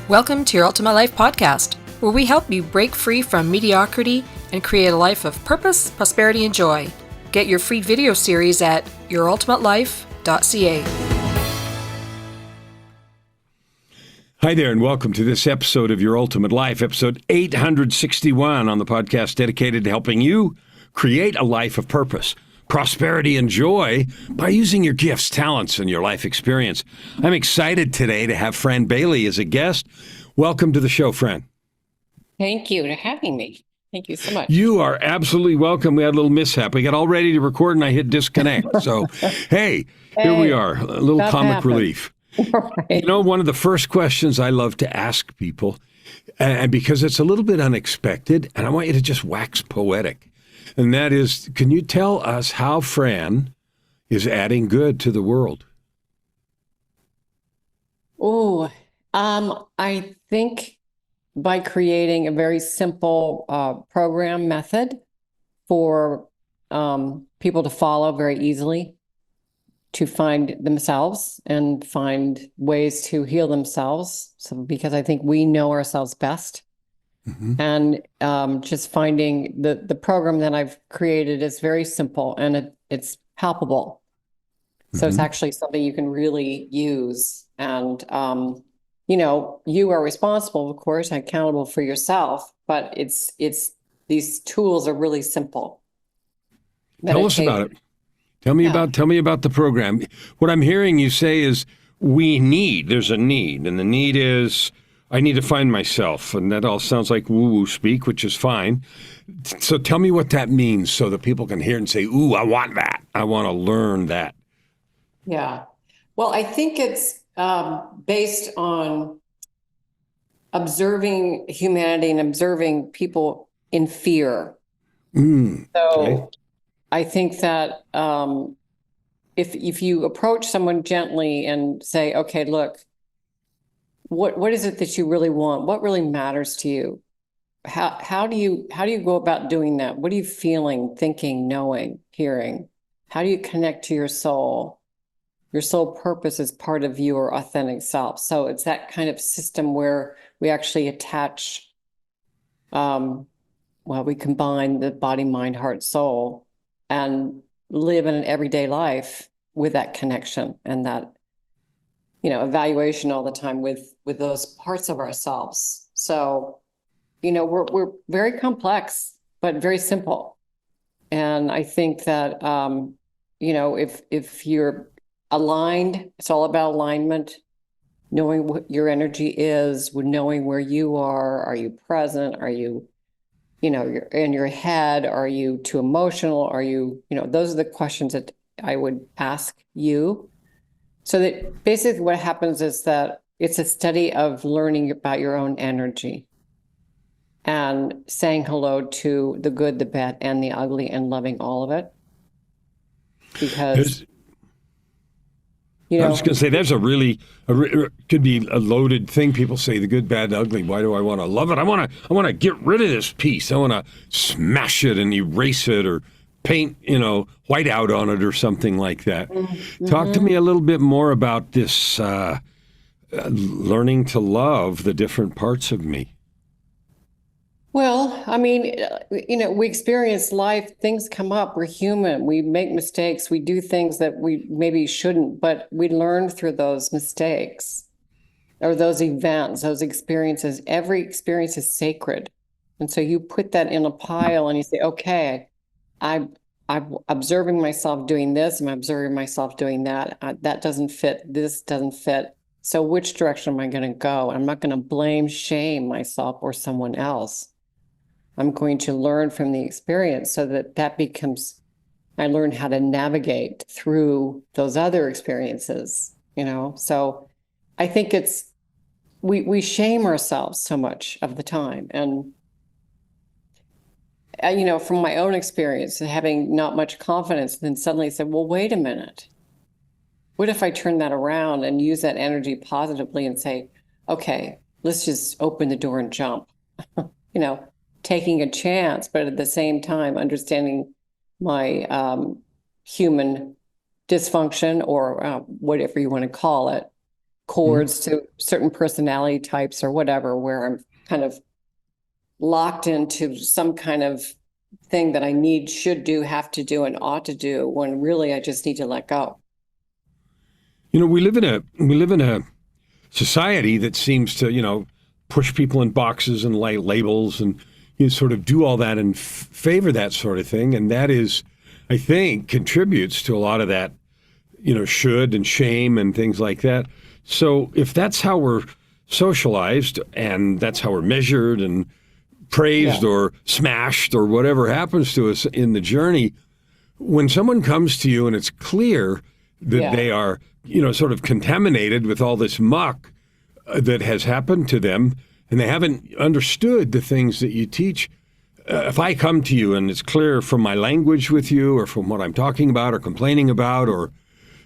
Welcome to Your Ultimate Life podcast, where we help you break free from mediocrity and create a life of purpose, prosperity, and joy. Get your free video series at yourultimatelife.ca. Hi there, and welcome to this episode of Your Ultimate Life, episode 861 on the podcast dedicated to helping you create a life of purpose, prosperity, and joy by using your gifts, talents, and your life experience. I'm excited today to have Fran Bailey as a guest. Welcome to the show, Fran. Thank you for having me. Thank you so much. You are absolutely welcome. We had a little mishap. We got all ready to record, and I hit disconnect. So, hey, here we are, a little comic relief. Right. You know, one of the first questions I love to ask people, and because it's a little bit unexpected, and I want you to just wax poetic, and that is, can you tell us how Fran is adding good to the world? Oh, I think by creating a very simple program method for people to follow very easily, to find themselves and find ways to heal themselves. So, because I think we know ourselves best. Mm-hmm. And just finding the program that I've created is very simple and it's palpable. Mm-hmm. So it's actually something you can really use. And, you are responsible, of course, and accountable for yourself, but it's these tools are really simple. Tell us about it. Tell me about the program. What I'm hearing you say is there's a need, and the need is, I need to find myself, and that all sounds like woo-woo speak, which is fine. So tell me what that means so that people can hear and say, ooh, I want that. I want to learn that. Yeah. Well, I think it's based on observing humanity and observing people in fear. So I think that if you approach someone gently and say, okay, look, what is it that you really want? What really matters to you? How do you go about doing that? What are you feeling, thinking, knowing, hearing? How do you connect to your soul? Your soul purpose is part of your authentic self. So it's that kind of system where we actually attach, we combine the body, mind, heart, soul, and live in an everyday life with that connection and that, evaluation all the time with those parts of ourselves. So, we're very complex, but very simple. And I think that, if you're aligned, it's all about alignment, knowing what your energy is, knowing where you are you present? Are you, you're in your head? Are you too emotional? Are you, those are the questions that I would ask you. So that basically what happens is that it's a study of learning about your own energy and saying hello to the good, the bad, and the ugly, and loving all of it. Because I was going to say, there's could be a loaded thing. People say the good, bad, ugly. Why do I want to love it? I want to get rid of this piece. I want to smash it and erase it or paint, white out on it or something like that. Mm-hmm. Talk to me a little bit more about this learning to love the different parts of me. Well, I mean, we experience life, things come up, we're human, we make mistakes, we do things that we maybe shouldn't, but we learn through those mistakes or those events, those experiences. Every experience is sacred. And so you put that in a pile and you say, okay, I'm observing myself doing this, I'm observing myself doing that. That doesn't fit, this doesn't fit. So which direction am I going to go? I'm not going to shame myself or someone else. I'm going to learn from the experience so that becomes, I learn how to navigate through those other experiences, So I think we shame ourselves so much of the time. And, from my own experience, having not much confidence, then suddenly said, well, wait a minute. What if I turn that around and use that energy positively and say, okay, let's just open the door and jump, taking a chance, but at the same time, understanding my human dysfunction or whatever you want to call it, chords to certain personality types or whatever, where I'm kind of locked into some kind of thing that I need, should do, have to do, and ought to do, when really I just need to let go. We live in a society that seems to, push people in boxes and labels and sort of do all that and favor that sort of thing. And that is, I think, contributes to a lot of that, should and shame and things like that. So if that's how we're socialized and that's how we're measured and praised or smashed or whatever happens to us in the journey, when someone comes to you and it's clear that they are, sort of contaminated with all this muck that has happened to them, and they haven't understood the things that you teach. If I come to you and it's clear from my language with you or from what I'm talking about or complaining about or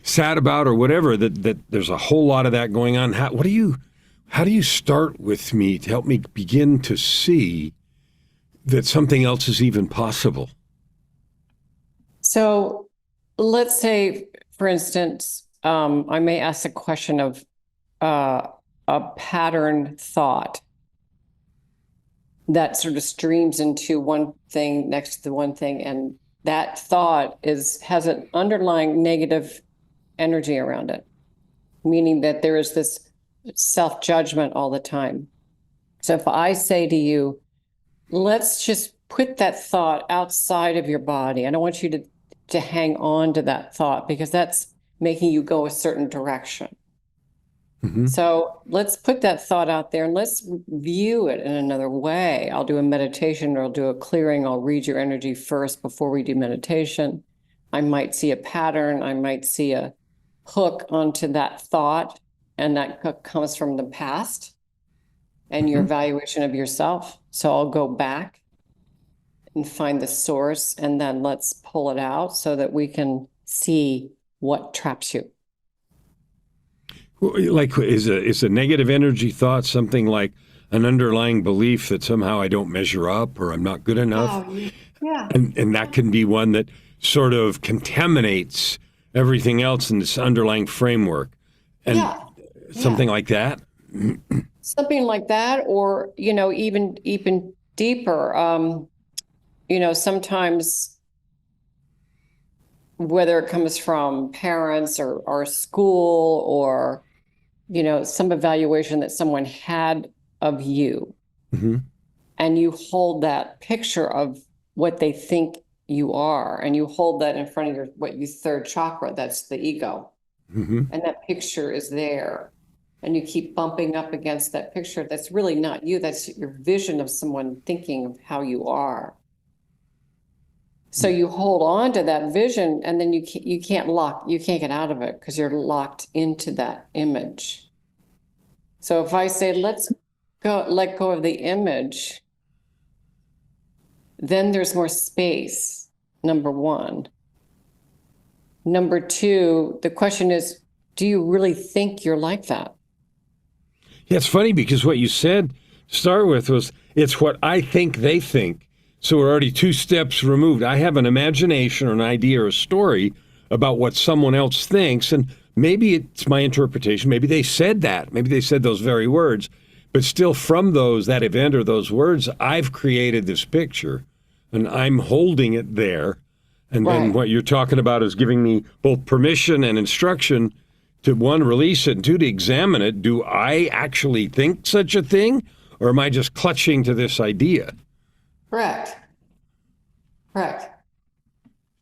sad about or whatever, that there's a whole lot of that going on, how do you start with me to help me begin to see that something else is even possible? So let's say, for instance, I may ask a question of a pattern thought that sort of streams into one thing next to the one thing, and that thought has an underlying negative energy around it, meaning that there is this self-judgment all the time. So if I say to you, let's just put that thought outside of your body. I don't want you to hang on to that thought, because that's making you go a certain direction. Mm-hmm. So let's put that thought out there and let's view it in another way. I'll do a meditation, or I'll do a clearing. I'll read your energy first before we do meditation. I might see a pattern. I might see a hook onto that thought, and that hook comes from the past and your evaluation of yourself. So I'll go back and find the source, and then let's pull it out so that we can see what traps you. Like, is a negative energy thought something like an underlying belief that somehow I don't measure up or I'm not good enough? Yeah. And that can be one that sort of contaminates everything else in this underlying framework. And something like that? Something like that, or, even deeper. Sometimes, whether it comes from parents or school, or, some evaluation that someone had of you, and you hold that picture of what they think you are, and you hold that in front of your third chakra, that's the ego. And that picture is there, and you keep bumping up against that picture. That's really not you. That's your vision of someone thinking of how you are. So you hold on to that vision, and then you can't get out of it, because you're locked into that image. So if I say, let go of the image, then there's more space, number one. Number two, the question is, do you really think you're like that? Yeah, it's funny, because what you said to start with was, it's what I think they think. So we're already 2 steps removed. I have an imagination or an idea or a story about what someone else thinks, and maybe it's my interpretation. Maybe they said that. Maybe they said those very words. But still, from that event or those words, I've created this picture, and I'm holding it there. And then what you're talking about is giving me both permission and instruction to, 1, release it, and 2, to examine it. Do I actually think such a thing, or am I just clutching to this idea? Correct.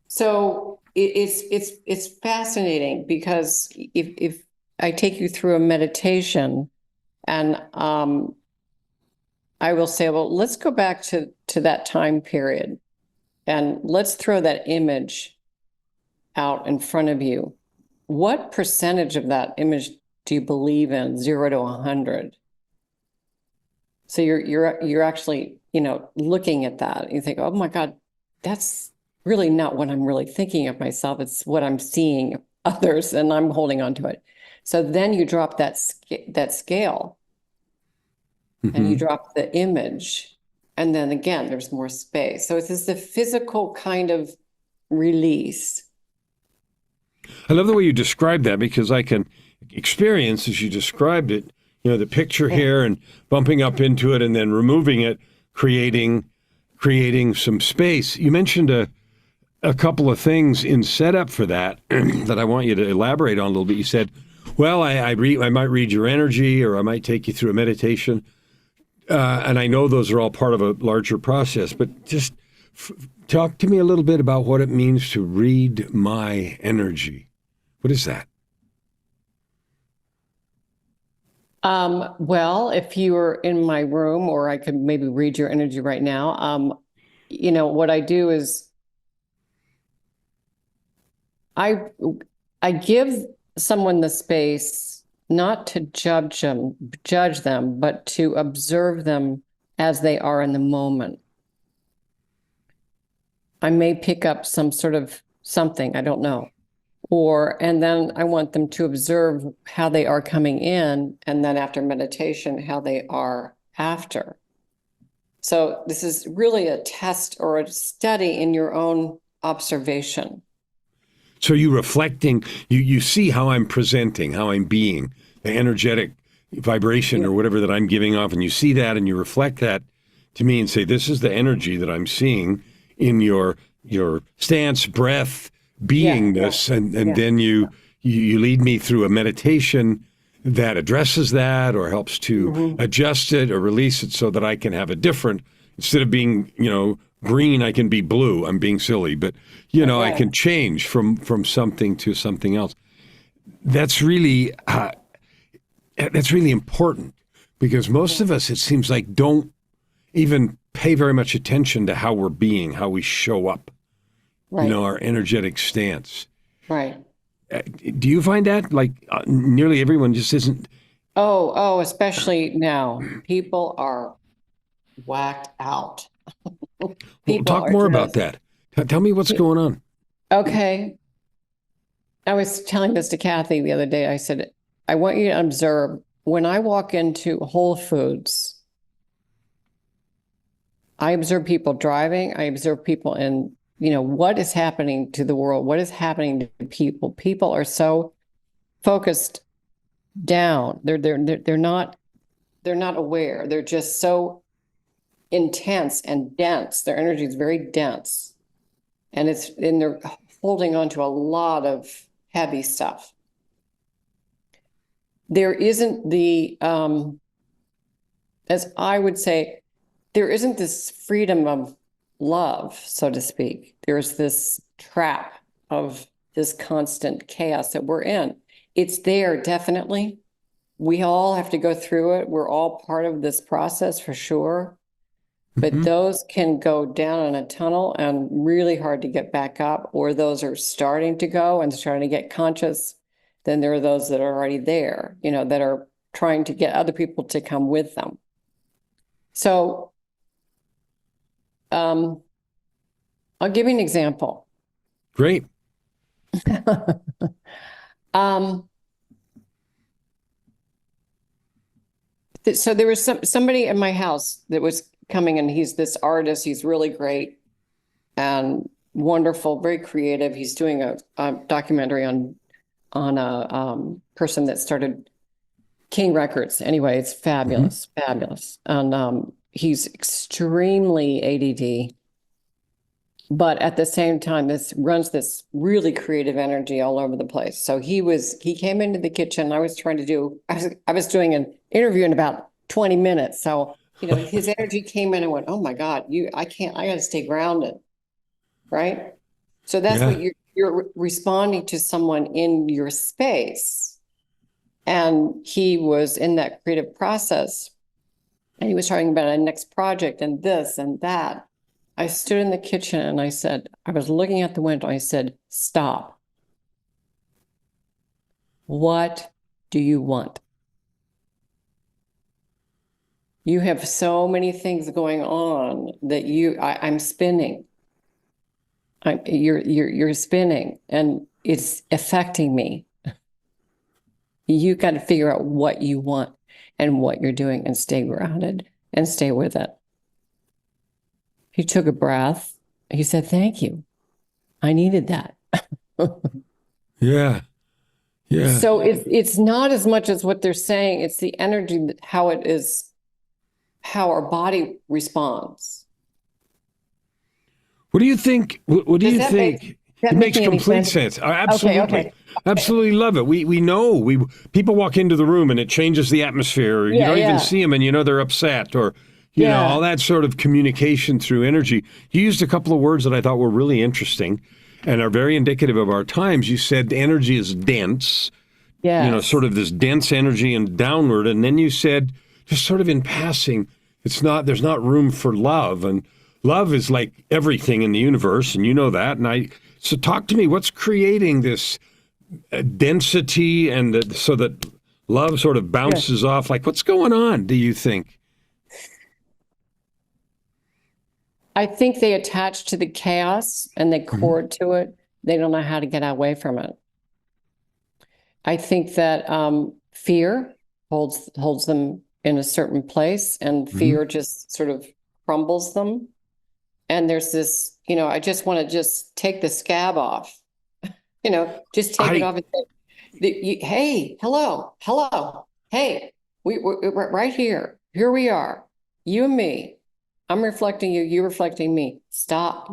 So it's fascinating, because if I take you through a meditation, and I will say, well, let's go back to that time period, and let's throw that image out in front of you. What percentage of that image do you believe in, 0 to 100? So you're actually, looking at that, you think, oh my God, that's really not what I'm really thinking of myself. It's what I'm seeing of others, and I'm holding on to it. So then you drop that scale, and you drop the image, and then again, there's more space. So it's the physical kind of release. I love the way you describe that, because I can experience as you described it, the picture here and bumping up into it and then removing it, creating some space. You mentioned a couple of things in setup for that that I want you to elaborate on a little bit. You said, well, I might read your energy, or I might take you through a meditation. And I know those are all part of a larger process, but just talk to me a little bit about what it means to read my energy. What is that? Well, if you were in my room, or I could maybe read your energy right now, what I do is I give someone the space not to judge them, but to observe them as they are in the moment. I may pick up some sort of something, I don't know. And then I want them to observe how they are coming in, and then after meditation, how they are after. So this is really a test or a study in your own observation. So you reflecting, you see how I'm presenting, how I'm being, the energetic vibration or whatever that I'm giving off, and you see that and you reflect that to me and say, this is the energy that I'm seeing in your stance, breath, beingness, and then you lead me through a meditation that addresses that or helps to adjust it or release it so that I can have a different, instead of being, green, I can be blue. I'm being silly, but I can change from something to something else. That's really important, because most of us, it seems like, don't even pay very much attention to how we're being, how we show up. Right. Our energetic stance. Right. Do you find that nearly everyone just isn't? Oh, especially now. People are whacked out. Well, talk more about that. Tell me what's going on. Okay. I was telling this to Kathy the other day. I said, I want you to observe when I walk into Whole Foods, I observe people driving. I observe people in what is happening to the world? What is happening to people? People are so focused down. They're not aware. They're just so intense and dense. Their energy is very dense. And they're holding on to a lot of heavy stuff. There isn't as I would say, there isn't this freedom of love, so to speak. There's this trap of this constant chaos that we're in. It's there, definitely. We all have to go through it. We're all part of this process for sure. But those can go down in a tunnel and really hard to get back up, or those are starting to go and starting to get conscious. Then there are those that are already there, that are trying to get other people to come with them. So I'll give you an example. Great. So there was somebody in my house that was coming, and he's this artist. He's really great and wonderful, very creative. He's doing a documentary on a person that started King Records. Anyway, it's fabulous, fabulous. And he's extremely ADD, but at the same time, this runs this really creative energy all over the place. So he came into the kitchen. I was doing an interview in about 20 minutes. So, his energy came in and went, oh my God, I got to stay grounded. Right. So that's what you're responding to someone in your space. And he was in that creative process, and he was talking about a next project and this and that. I stood in the kitchen and I was looking at the window. I said, stop. What do you want? You have so many things going on that I'm spinning. You're spinning, and it's affecting me. You got to figure out what you want and what you're doing, and stay grounded and stay with it. He took a breath. He said, thank you. I needed that. Yeah. Yeah. So it's not as much as what they're saying, it's the energy, how it is, how our body responds. What do you think? What do Does you that think? It make makes any complete sense? sense. Okay, Absolutely. okay. Absolutely love it. We know people walk into the room and it changes the atmosphere. Or you Yeah, don't even yeah, see them and you know they're upset or all yeah, that sort of communication through energy. You used a couple of words that I thought were really interesting and are very indicative of our times. You said energy is dense, sort yes. of this dense energy and downward. And then you said, just sort of in passing, there's not room for love. And love is like everything in the universe. And you know that. So talk to me, what's creating this density so that love sort of Yeah. bounces off? Like, what's going on, do you think? I think they attach to the chaos and they Mhm. cord to it. They don't know how to get away from it. I think that fear holds them in a certain place, and Mhm. fear just sort of crumbles them. And there's this, I just want to just take the scab off, just take it I off and say, hey, hello, hello, hey, we're right here. Here we are, you and me. I'm reflecting you, you reflecting me. Stop,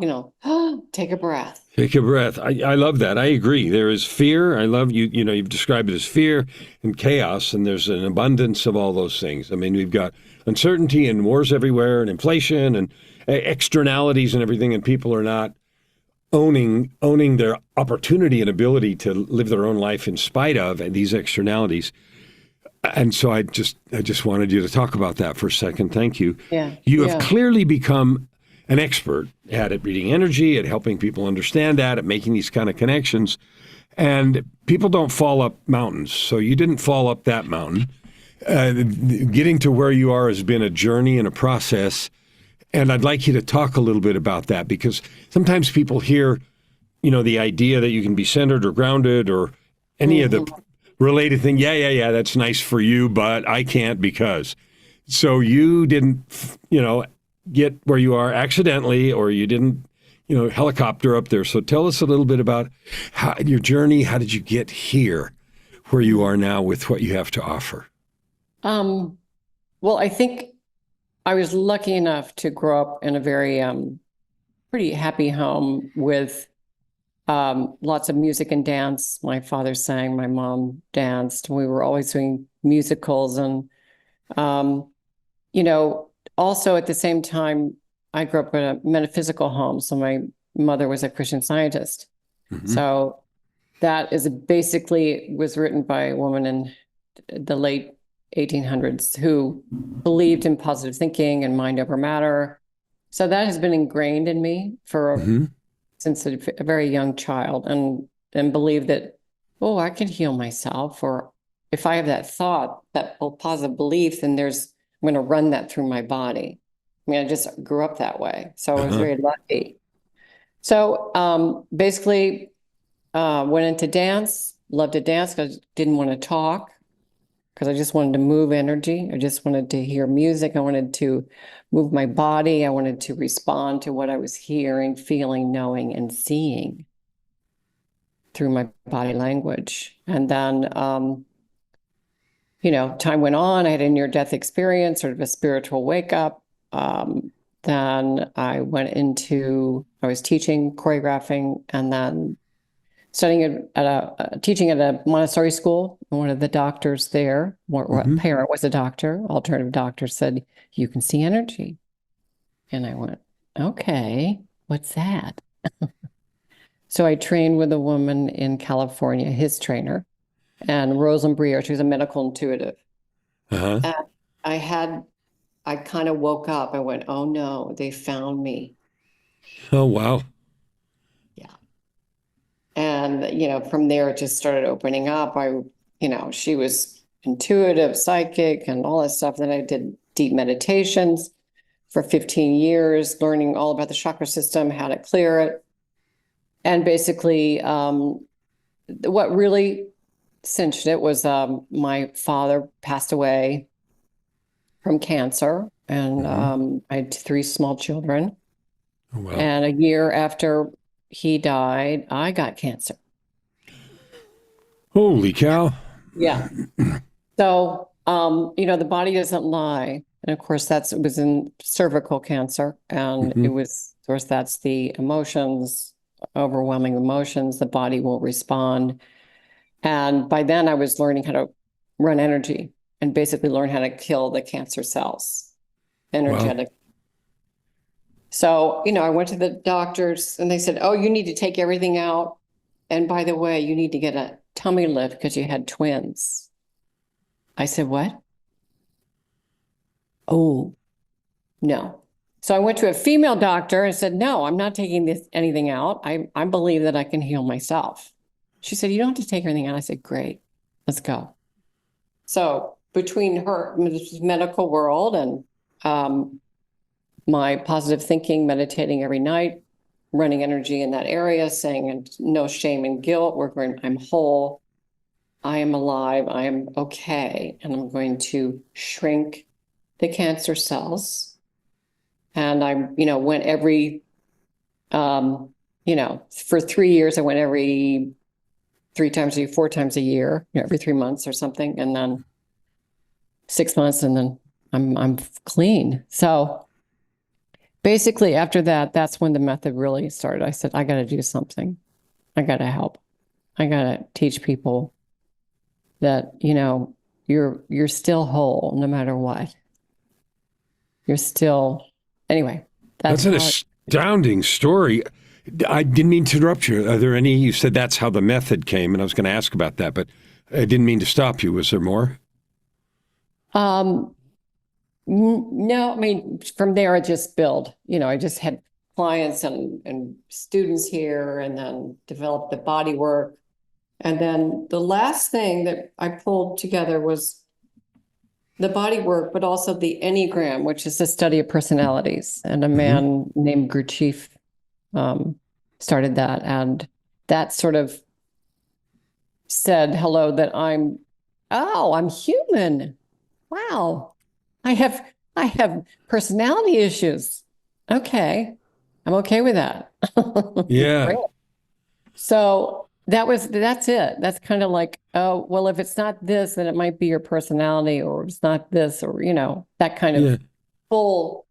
take a breath. Take a breath. I love that. I agree. There is fear. I love you. You've described it as fear and chaos, and there's an abundance of all those things. I mean, we've got uncertainty and wars everywhere, and inflation and externalities and everything, and people are not owning their opportunity and ability to live their own life in spite of these externalities. And so I just wanted you to talk about that for a second. Thank you. Yeah, You have yeah. clearly become an expert at reading energy, at helping people understand that, at making these kind of connections. And people don't fall up mountains. So you didn't fall up that mountain. Getting to where you are has been a journey and a process. And I'd like you to talk a little bit about that because sometimes people hear, the idea that you can be centered or grounded or any of the Mhm. related thing. Yeah. That's nice for you, but I can't because. So you didn't, get where you are accidentally, or you didn't, helicopter up there. So tell us a little bit about your journey. How did you get here where you are now with what you have to offer? Um, well, I think I was lucky enough to grow up in a very pretty happy home with lots of music and dance. My father sang, my mom danced. We were always doing musicals and um, you know, also at the same time, I grew up in a metaphysical home. So my mother was a Christian Scientist. Hmm. So that is basically was written by a woman in the late 1800s who believed in positive thinking and mind over matter. So that has been ingrained in me Hmm. since a very young child, and believe that, oh, I can heal myself, or if I have that thought, that positive belief, then I'm going to run that through my body. I mean, I just grew up that way, so I was Uh-huh. very lucky. So basically, went into dance, loved to dance because I didn't want to talk, because I just wanted to move energy. I just wanted to hear music. I wanted to move my body. I wanted to respond to what I was hearing, feeling, knowing, and seeing through my body language. And then, time went on. I had a near-death experience, sort of a spiritual wake up. Then I I was teaching, choreographing, and then studying teaching at a Montessori school. One of the doctors there, Hmm. parent was a doctor, alternative doctor, said, "You can see energy." And I went, "Okay, what's that?" So I trained with a woman in California, his trainer, and Rose Briere. She was a medical intuitive. Uh-huh. And I kind of woke up. I went, "Oh no, they found me." Oh, wow. Yeah. And, from there it just started opening up. She was intuitive, psychic, and all that stuff. Then I did deep meditations for 15 years, learning all about the chakra system, how to clear it. And basically, what really cinched it was my father passed away from cancer, and Hmm. I had three small children. Oh, wow. And a year after he died, I got cancer. Holy cow. Yeah. So, the body doesn't lie. And of course, it was in cervical cancer. And Hmm. it was, of course, that's the emotions, overwhelming emotions. The body will respond. And by then I was learning how to run energy and basically learn how to kill the cancer cells, Wow. energetic. So, I went to the doctors and they said, oh, you need to take everything out. And by the way, you need to get a tummy lift because you had twins. I said, what? Oh, no. So I went to a female doctor and said, no, I'm not taking anything out. I believe that I can heal myself. She said, you don't have to take anything out. I said, great, let's go. So between her medical world and my positive thinking, meditating every night, running energy in that area, saying no shame and guilt, I'm whole, I am alive, I am okay, and I'm going to shrink the cancer cells. And I, went every, for 3 years, I went every 3 times a year, 4 times a year, every 3 months or something, and then 6 months, and then I'm clean. So basically, after that, that's when the method really started. I said, I got to do something. I got to help. I got to teach people that you're still whole no matter what. You're still anyway. That's That's an how. astounding story. I didn't mean to interrupt you. Are there any? You said that's how the method came, and I was going to ask about that, but I didn't mean to stop you. Was there more? Um, no, I mean, from there I just build. I just had clients and students here, and then developed the body work. And then the last thing that I pulled together was the body work, but also the Enneagram, which is the study of personalities. And a Hmm. man named Gurdjieff started that. And that sort of said, hello, that I'm human. Wow. I have personality issues. Okay. I'm okay with that. Yeah. Great. So that's it. That's kind of like, oh, well, if it's not this, then it might be your personality, or it's not this, or, that kind of Yeah. full,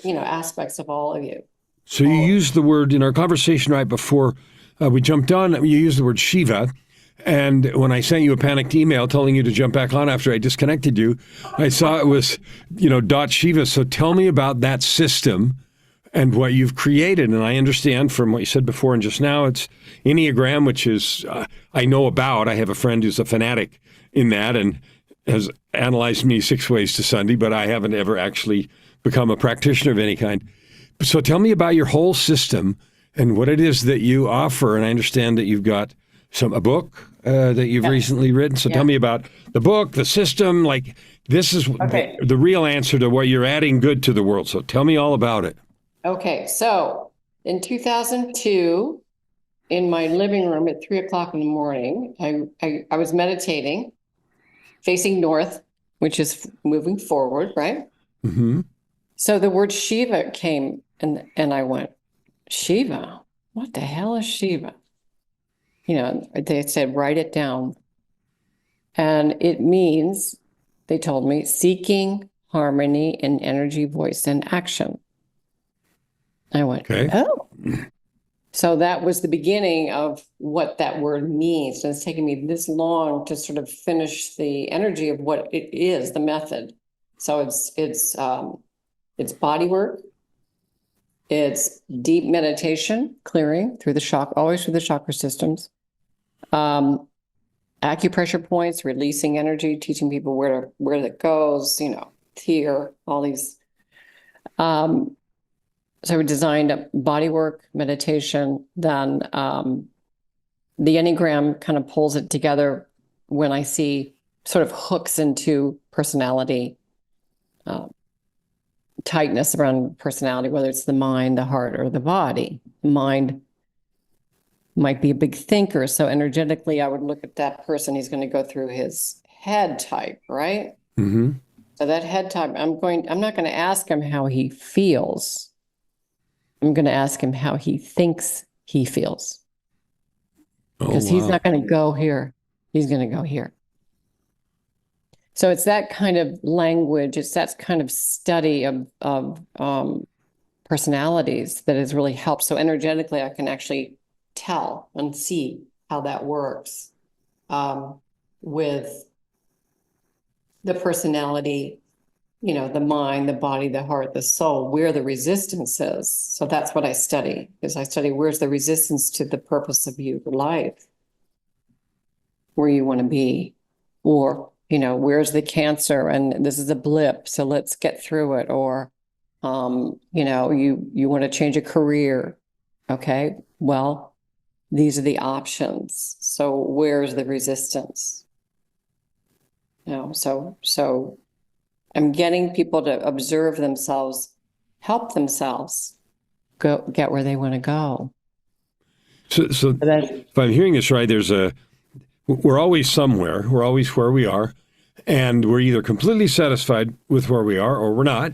aspects of all of you. So you used the word in our conversation right before we jumped on. You used the word Shiva. And when I sent you a panicked email telling you to jump back on after I disconnected you, I saw it was, .Shiva. So tell me about that system and what you've created. And I understand from what you said before and just now, it's Enneagram, which is, I know about. I have a friend who's a fanatic in that and has analyzed me 6 ways to Sunday, but I haven't ever actually become a practitioner of any kind. So tell me about your whole system and what it is that you offer. And I understand that you've got a book that you've recently written. So tell me about the book, the system. Like this is Okay. the real answer to what you're adding good to the world. So tell me all about it. Okay. So in 2002, in my living room at 3 o'clock in the morning, I was meditating, facing north, which is moving forward, right? Mm-hmm. So the word Shiva came, and I went, Shiva? What the hell is Shiva? They said, write it down. And it means, they told me, seeking harmony in energy, voice, and action. I went, Okay. oh. So that was the beginning of what that word means. And it's taken me this long to sort of finish the energy of what it is, the method. So it's body work. It's deep meditation, clearing through the chakra, always through the chakra systems. Acupressure points, releasing energy, teaching people where that goes, here, all these. So we designed a body work, meditation, then the Enneagram kind of pulls it together when I see sort of hooks into personality, tightness around personality, whether it's the mind, the heart, or the body. Mind might be a big thinker. So energetically, I would look at that person. He's going to go through his head type, right? Mm-hmm. So that head type, I'm not going to ask him how he feels. I'm going to ask him how he thinks he feels. Oh, because he's wow. not going to go here. He's going to go here. So it's that kind of language, it's that kind of study of personalities that has really helped. So energetically, I can actually tell and see how that works with the personality, the mind, the body, the heart, the soul, where the resistance is. So that's what I study, is I study where's the resistance to the purpose of your life, where you want to be, or, where's the cancer and this is a blip, so let's get through it. Or, you want to change a career. Okay, well, these are the options. So where's the resistance? So I'm getting people to observe themselves, help themselves get where they want to go. So if I'm hearing this right, we're always somewhere. We're always where we are. And we're either completely satisfied with where we are or we're not.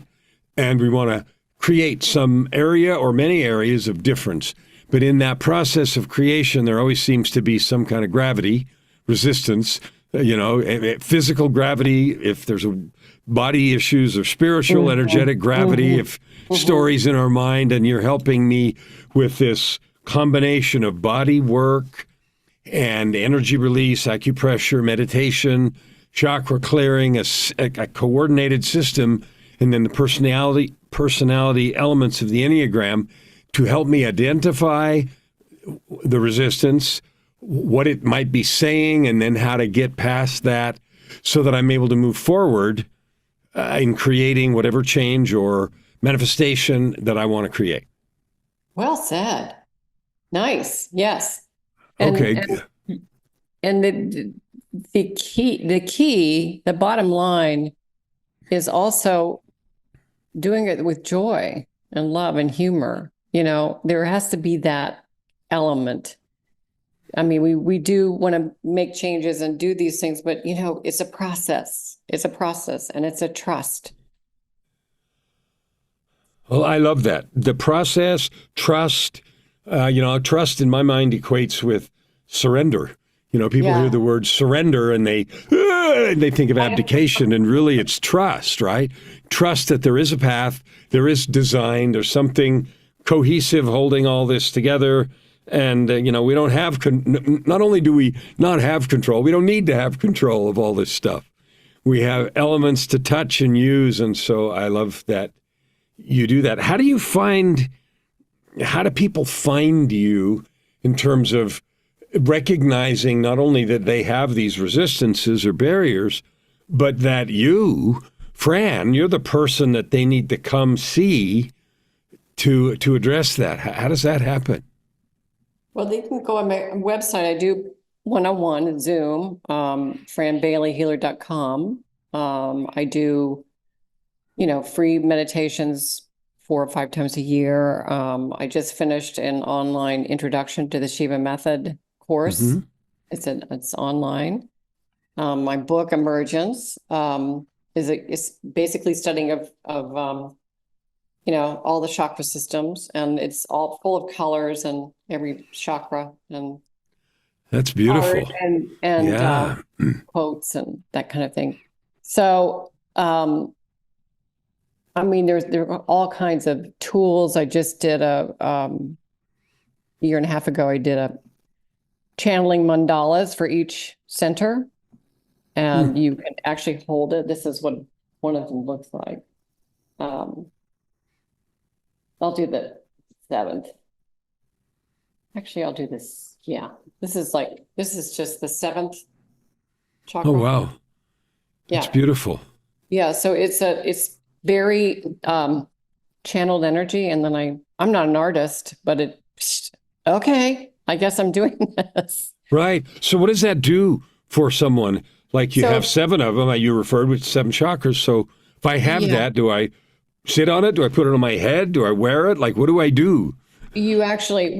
And we want to create some area or many areas of difference. But in that process of creation, there always seems to be some kind of gravity, resistance, physical gravity, if there's body issues, or spiritual, energetic gravity, if stories in our mind. And you're helping me with this combination of body work and energy release, acupressure, meditation, chakra clearing, a coordinated system, and then the personality elements of the Enneagram to help me identify the resistance, what it might be saying, and then how to get past that so that I'm able to move forward in creating whatever change or manifestation that I want to create. Well said. Nice. Yes. Okay. And the bottom line is also doing it with joy and love and humor. There has to be that element. I mean, we do want to make changes and do these things, but it's a process. It's a process, and it's a trust. Well, I love that. The process, trust, trust in my mind equates with surrender. People hear the word surrender and they think of abdication, and really it's trust, right? Trust that there is a path, there is design, there's something cohesive holding all this together. And, we don't have, not only do we not have control, we don't need to have control of all this stuff. We have elements to touch and use. And so I love that you do that. How do people find you in terms of recognizing not only that they have these resistances or barriers, but that you, Fran, you're the person that they need to come see to address that? How does that happen? Well, they can go on my website. I do one-on-one Zoom, franbaileyhealer.com. I do, free meditations 4 or 5 times a year. I just finished an online introduction to the Shiva method course. Mm-hmm. It's online. My book Emergence is basically studying of all the chakra systems, and it's all full of colors and every chakra, and that's beautiful, and quotes and that kind of thing. So, there are all kinds of tools. I just did a year and a half ago. I did a channeling mandalas for each center, and you can actually hold it. This is what one of them looks like. I'll do the 7th. Actually, I'll do this. Yeah, this is just the 7th chakra. Oh, wow. Yeah. It's beautiful. Yeah. So it's very channeled energy. And then I'm not an artist, but okay, I guess I'm doing this. Right. So what does that do for someone? Like you have 7 of them, you referred with 7 chakras. So if I have that, do I sit on it? Do I put it on my head? Do I wear it? Like, what do I do? You actually,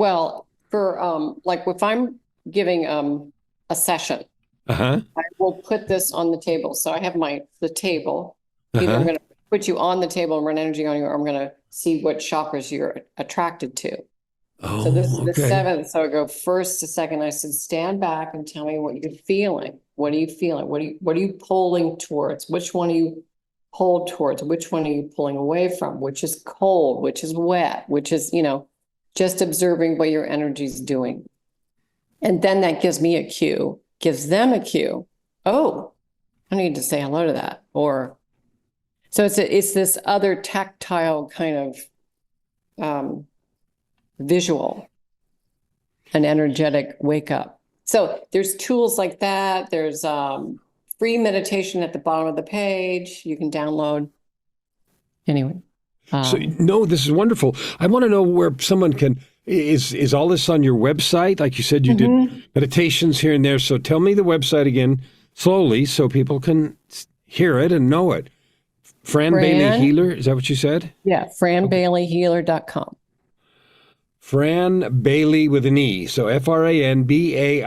for like if I'm giving a session, I will put this on the table. So I have the table. Either I'm going to put you on the table and run energy on you, or I'm going to see what chakras you're attracted to. So this is Oh, the okay. seventh. So I go first to second. I said, stand back and tell me what you're feeling. What are you feeling? What are you pulling towards? Which one are you pulled towards? Which one are you pulling away from? Which is cold? Which is wet? Which is, just observing what your energy is doing. And then that gives me a cue, gives them a cue. Oh, I need to say hello to that. Or so it's this other tactile kind of visual, an energetic wake up. So there's tools like that. There's free meditation at the bottom of the page you can download. Anyway. So no, this is wonderful. I want to know where someone can. Is all this on your website? Like you said, you did meditations here and there. So tell me the website again slowly, so people can hear it and know it. Fran Bailey Healer. Is that what you said? Yeah, franbaileyhealer.com. Fran Bailey with an E. So FranBailey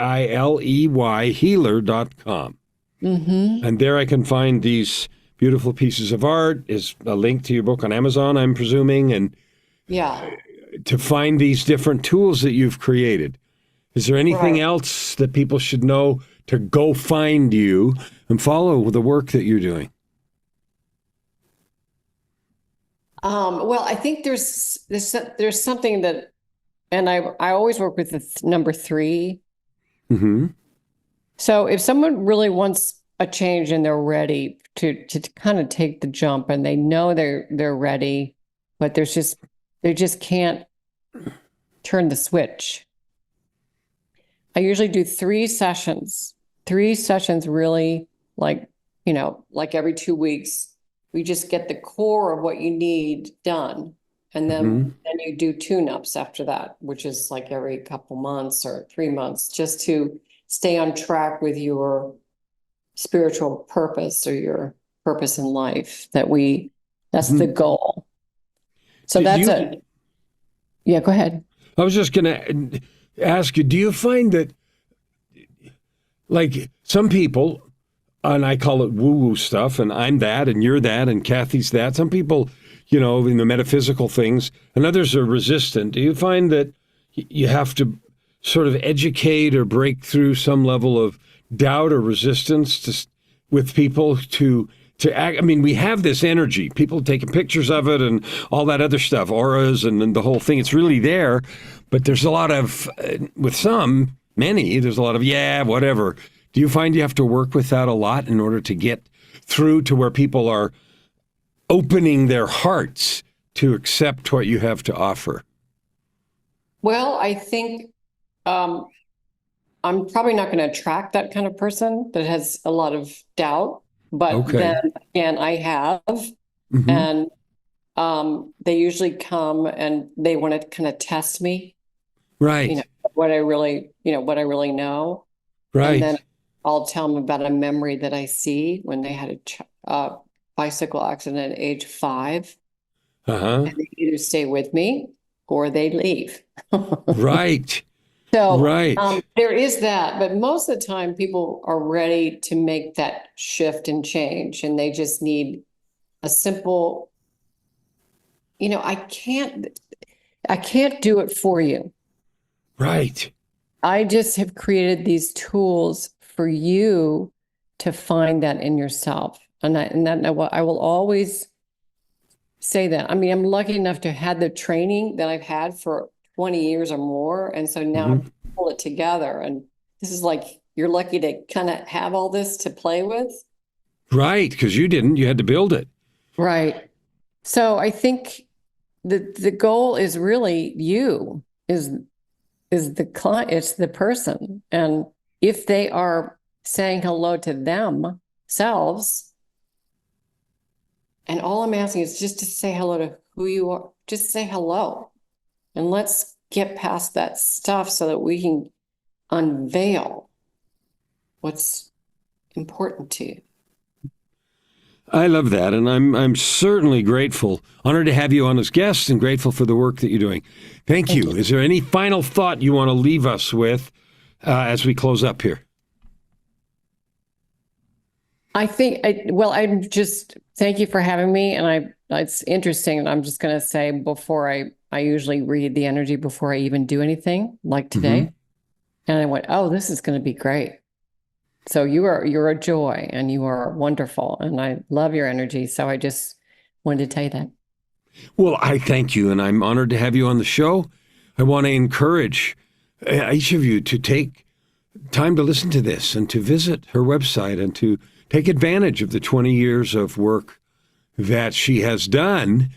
healer.com. And there I can find these beautiful pieces of art. Is a link to your book on Amazon, I'm presuming, and to find these different tools that you've created. Is there anything else that people should know to go find you and follow the work that you're doing? Well, I think there's something that, and I always work with the number 3. So if someone really wants a change and they're ready to kind of take the jump and they know they're ready, but they just can't turn the switch. I usually do 3 sessions. 3 sessions really, like every 2 weeks. We just get the core of what you need done. And then you do tune-ups after that, which is like every couple months or 3 months, just to stay on track with your spiritual purpose or your purpose in life. That's the goal. So that's it. Yeah, go ahead. I was just going to ask you, do you find that, like, some people, and I call it woo-woo stuff, and I'm that, and you're that, and Kathy's that. Some people, in the metaphysical things, and others are resistant. Do you find that you have to sort of educate or break through some level of doubt or resistance with people to act? I mean, we have this energy, people taking pictures of it and all that other stuff, auras and the whole thing. It's really there, but there's a lot of, with many, there's a lot of, whatever. Do you find you have to work with that a lot in order to get through to where people are opening their hearts to accept what you have to offer? Well, I think I'm probably not going to attract that kind of person that has a lot of doubt, but then again, I have, and they usually come and they want to kind of test me, right? What I really know, right? And then I'll tell them about a memory that I see when they had a bicycle accident at age 5, and they either stay with me or they leave. Right. So there is that, but most of the time people are ready to make that shift and change, and they just need a simple, I can't do it for you. Right. I just have created these tools for you to find that in yourself. And I will always say that. I mean, I'm lucky enough to have had the training that I've had for 20 years or more. And so now I pull it together. And this is like, you're lucky to kind of have all this to play with. Right. Because you didn't. You had to build it. Right. So I think the goal is really is the client, it's the person. And if they are saying hello to themselves, and all I'm asking is just to say hello to who you are, just say hello. And let's get past that stuff so that we can unveil what's important to you. I love that, and I'm certainly grateful, honored to have you on as guest, and grateful for the work that you're doing. Thank you. Is there any final thought you want to leave us with as we close up here? I think, I'm just, thank you for having me. And it's interesting. And I'm just going to say before I I usually read the energy before I even do anything, like today. And I went, oh, this is going to be great. So you're a joy and you are wonderful. And I love your energy. So I just wanted to tell you that. Well, I thank you, and I'm honored to have you on the show. I want to encourage each of you to take time to listen to this and to visit her website and to take advantage of the 20 years of work that she has done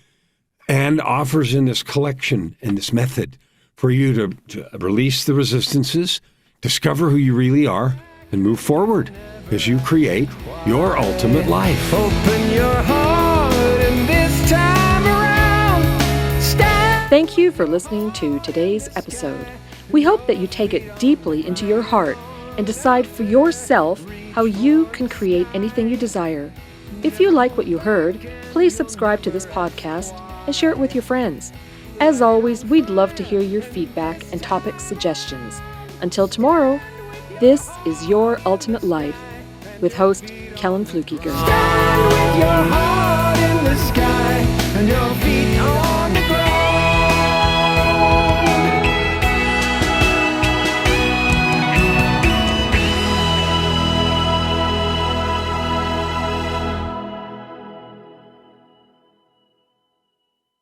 and offers in this collection and this method for you to release the resistances, discover who you really are, and move forward as you create your ultimate life. Open your heart and this time around, stand. Thank you for listening to today's episode. We hope that you take it deeply into your heart and decide for yourself how you can create anything you desire. If you like what you heard, please subscribe to this podcast and share it with your friends. As always, we'd love to hear your feedback and topic suggestions. Until tomorrow, this is Your Ultimate Life with host Kellen Flukiger. Stand with your heart in